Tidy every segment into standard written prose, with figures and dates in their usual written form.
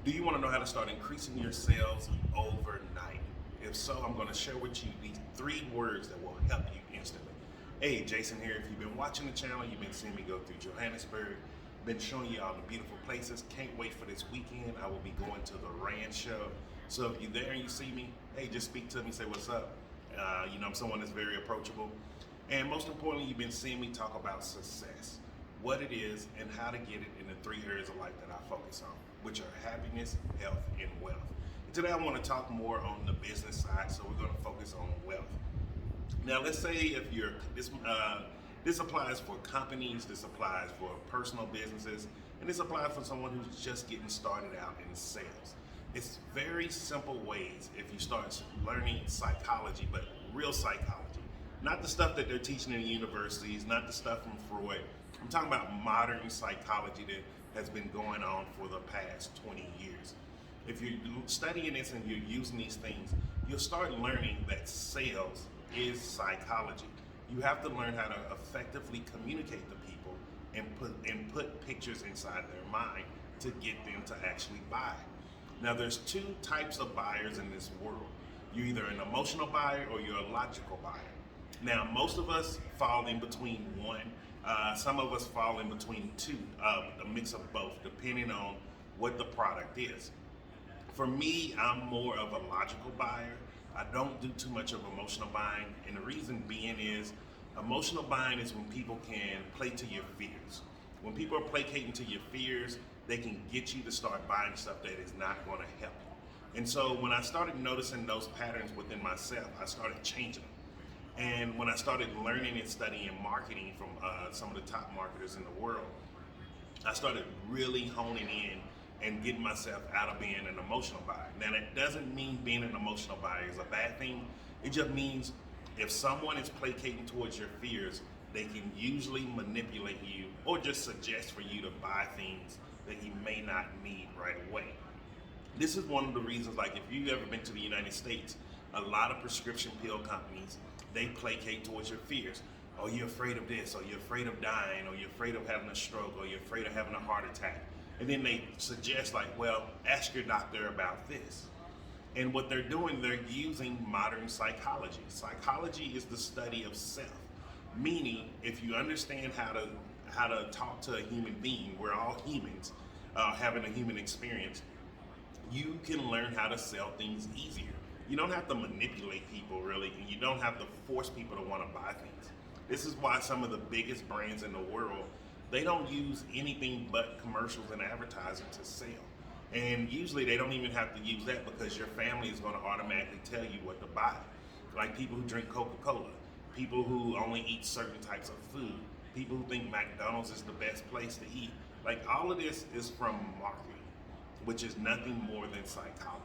Do you want to know how to start increasing your sales overnight? If so, I'm going to share with you these three words that will help you instantly. Hey, Jason here. If you've been watching the channel, you've been seeing me go through Johannesburg, been showing you all the beautiful places. Can't wait for this weekend. I will be going to the Rand show. So if you're there and you see me, hey, just speak to me, say what's up. I'm someone that's very approachable. And most importantly, you've been seeing me talk about success, what it is, and how to get it in the three areas of life that I focus on, which are happiness, health, and wealth. And today I want to talk more on the business side, so we're going to focus on wealth. Now, let's say if you're this applies for companies, this applies for personal businesses, and this applies for someone who's just getting started out in sales. It's very simple ways if you start learning psychology, but real psychology. Not the stuff that they're teaching in universities, not the stuff from Freud. I'm talking about modern psychology that has been going on for the past 20 years. If you're studying this and you're using these things, you'll start learning that sales is psychology. You have to learn how to effectively communicate to people and put pictures inside their mind to get them to actually buy. Now, there's two types of buyers in this world. You're either an emotional buyer or you're a logical buyer. Now, most of us fall in between one. Some of us fall in between two, a mix of both, depending on what the product is. For me, I'm more of a logical buyer. I don't do too much of emotional buying, and the reason being is emotional buying is when people can play to your fears. When people are placating to your fears, they can get you to start buying stuff that is not going to help you. And so when I started noticing those patterns within myself, I started changing them. And when I started learning and studying marketing from some of the top marketers in the world, I started really honing in and getting myself out of being an emotional buyer. Now, that doesn't mean being an emotional buyer is a bad thing. It just means if someone is placating towards your fears, they can usually manipulate you or just suggest for you to buy things that you may not need right away. This is one of the reasons, like if you've ever been to the United States, a lot of prescription pill companies, they placate towards your fears. Oh, you're afraid of this, or you're afraid of dying, or you're afraid of having a stroke, or you're afraid of having a heart attack. And then they suggest like, well, ask your doctor about this. And what they're doing, they're using modern psychology. Psychology is the study of self. Meaning, if you understand how to talk to a human being, we're all humans, having a human experience, you can learn how to sell things easier. You don't have to manipulate people really, and you don't have to force people to want to buy things. This is why some of the biggest brands in the world, they don't use anything but commercials and advertising to sell. And usually they don't even have to use that because your family is going to automatically tell you what to buy. Like people who drink Coca-Cola, people who only eat certain types of food, people who think McDonald's is the best place to eat. Like all of this is from marketing, which is nothing more than psychology.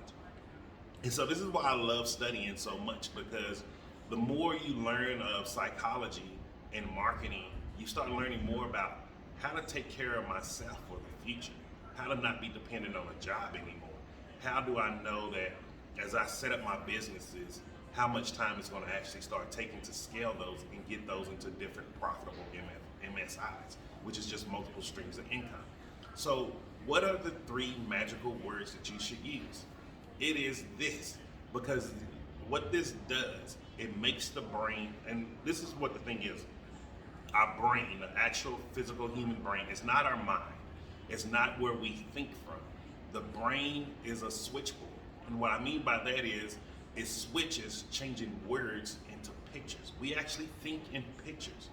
And so this is why I love studying so much, because the more you learn of psychology and marketing, you start learning more about how to take care of myself for the future, how to not be dependent on a job anymore. How do I know that as I set up my businesses, how much time it's going to actually start taking to scale those and get those into different profitable MSIs, which is just multiple streams of income. So what are the three magical words that you should use? It is this, because what this does, it makes the brain, and this is what the thing is, our brain, the actual physical human brain, is not our mind. It's not where we think from. The brain is a switchboard. And what I mean by that is, it switches changing words into pictures. We actually think in pictures.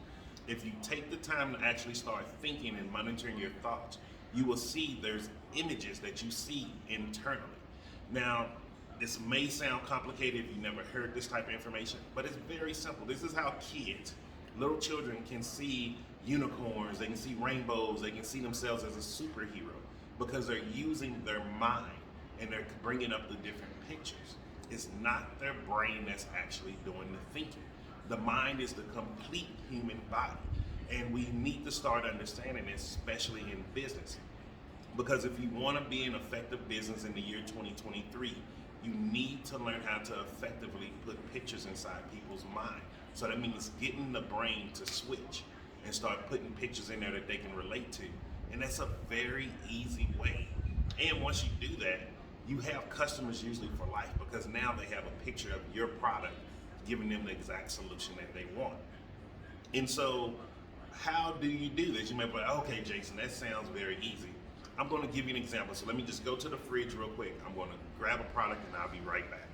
If you take the time to actually start thinking and monitoring your thoughts, you will see there's images that you see internally. Now, this may sound complicated if you've never heard this type of information, but it's very simple. This is how kids, little children, can see unicorns, they can see rainbows, they can see themselves as a superhero, because they're using their mind and they're bringing up the different pictures. It's not their brain that's actually doing the thinking. The mind is the complete human body, and we need to start understanding this, especially in business. Because if you want to be an effective business in the year 2023, you need to learn how to effectively put pictures inside people's mind. So that means getting the brain to switch and start putting pictures in there that they can relate to. And that's a very easy way And once you do that, you have customers usually for life because now they have a picture of your product giving them the exact solution that they want. And so, how do you do this? You might be like, okay, Jason, that sounds very easy. I'm going to give you an example. So let me just go to the fridge real quick. I'm going to grab a product and I'll be right back.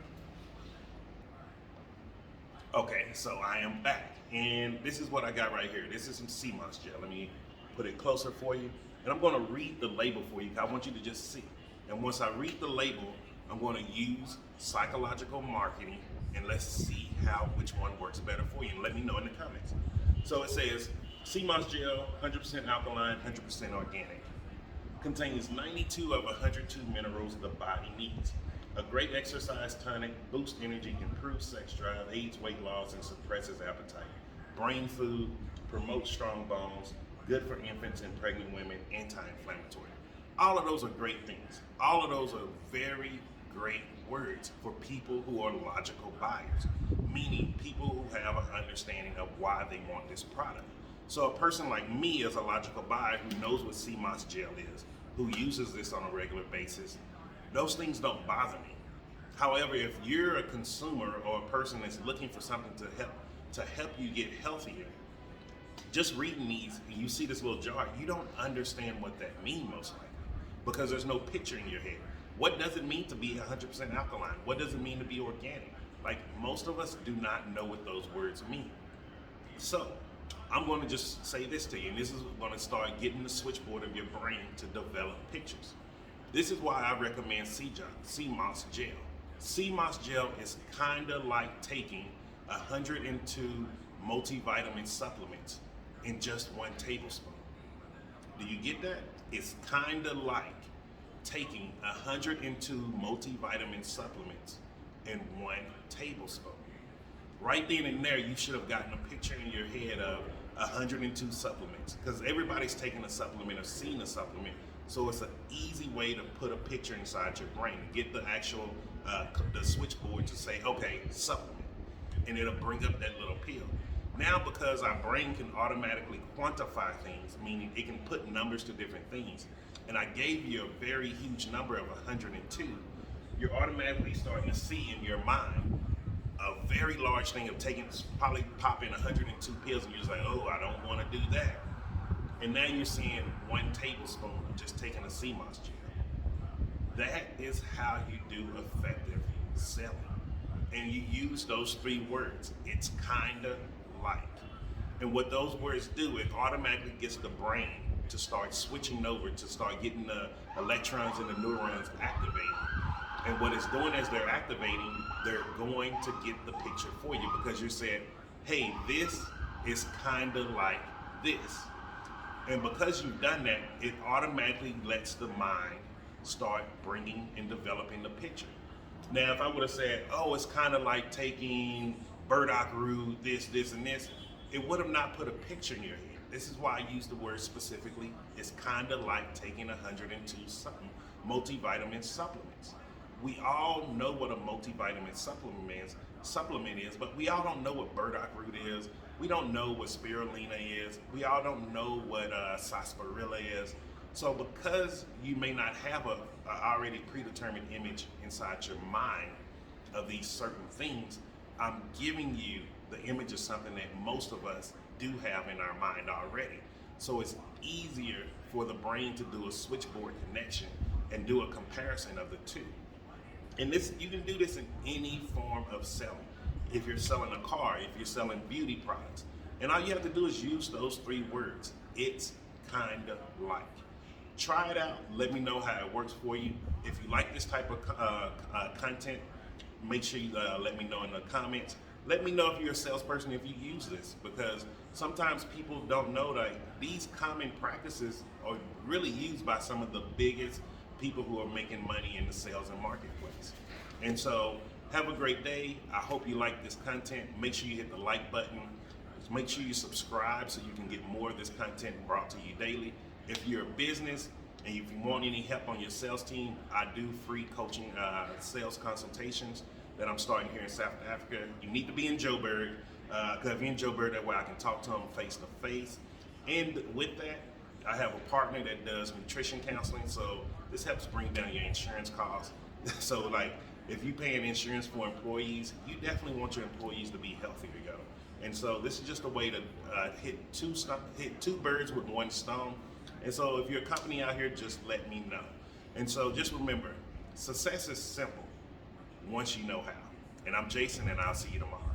Okay, so I am back. And this is what I got right here. This is some sea moss gel. Let me put it closer for you. And I'm going to read the label for you. I want you to just see. And once I read the label, I'm going to use psychological marketing and let's see which one works better for you. And let me know in the comments. So it says, sea moss gel, 100% alkaline, 100% organic. Contains 92 of 102 minerals the body needs. A great exercise tonic, boosts energy, improves sex drive, aids weight loss, and suppresses appetite. Brain food, promotes strong bones, good for infants and pregnant women, anti-inflammatory. All of those are great things. All of those are very great words for people who are logical buyers, meaning people who have an understanding of why they want this product. So a person like me as a logical buyer who knows what sea moss gel is, who uses this on a regular basis, those things don't bother me. However, if you're a consumer or a person that's looking for something to help you get healthier, just reading these, you see this little jar, you don't understand what that means most likely because there's no picture in your head. What does it mean to be 100% alkaline? What does it mean to be organic? Like, most of us do not know what those words mean. So I'm going to just say this to you, and this is going to start getting the switchboard of your brain to develop pictures. This is why I recommend sea moss gel. Sea moss gel is kind of like taking 102 multivitamin supplements in just 1 tablespoon. Do you get that? It's kind of like taking 102 multivitamin supplements in 1 tablespoon. Right then and there, you should have gotten a picture in your head of 102 supplements, because everybody's taking a supplement or seen a supplement. So it's an easy way to put a picture inside your brain, get the actual the switchboard to say, okay, supplement, and it'll bring up that little pill. Now, because our brain can automatically quantify things, meaning it can put numbers to different things, and I gave you a very huge number of 102, you're automatically starting to see in your mind a very large thing of probably popping 102 pills, and you're just like, oh, I don't want to do that. And now you're seeing 1 tablespoon of just taking a sea moss gel. That is how you do effective selling. And you use those 3 words. It's kinda like. And what those words do, it automatically gets the brain to start switching over, to start getting the electrons and the neurons activated. And what it's doing as they're activating, they're going to get the picture for you because you said, hey, this is kinda like this. And because you've done that, it automatically lets the mind start bringing and developing the picture. Now, if I would have said, oh, it's kind of like taking burdock root, this, and this, it would have not put a picture in your head. This is why I use the word specifically. It's kind of like taking 102 multivitamin supplements. We all know what a multivitamin supplement is, but we all don't know what burdock root is. We don't know what spirulina is. We all don't know what sarsaparilla is. So because you may not have a already predetermined image inside your mind of these certain things, I'm giving you the image of something that most of us do have in our mind already. So it's easier for the brain to do a switchboard connection and do a comparison of the two. And this, you can do this in any form of selling. If you're selling a car, if you're selling beauty products, and all you have to do is use those 3 words. It's kinda like. Try it out. Let me know how it works for you. If you like this type of content, make sure you let me know in the comments. Let me know if you're a salesperson, if you use this, because sometimes people don't know that these common practices are really used by some of the biggest people who are making money in the sales and marketplace. And so have a great day. I hope you like this content. Make sure you hit the like button. Make sure you subscribe so you can get more of this content brought to you daily. If you're a business and if you want any help on your sales team, I do free coaching sales consultations that I'm starting here in South Africa. You need to be in Joburg, because if you're in Joburg, that way I can talk to them face to face. And with that, I have a partner that does nutrition counseling, so this helps bring down your insurance costs. So like, if you're paying insurance for employees, you definitely want your employees to be healthy to go. And so this is just a way to hit two birds with one stone. And so if you're a company out here, just let me know. And so just remember, success is simple once you know how. And I'm Jason, and I'll see you tomorrow.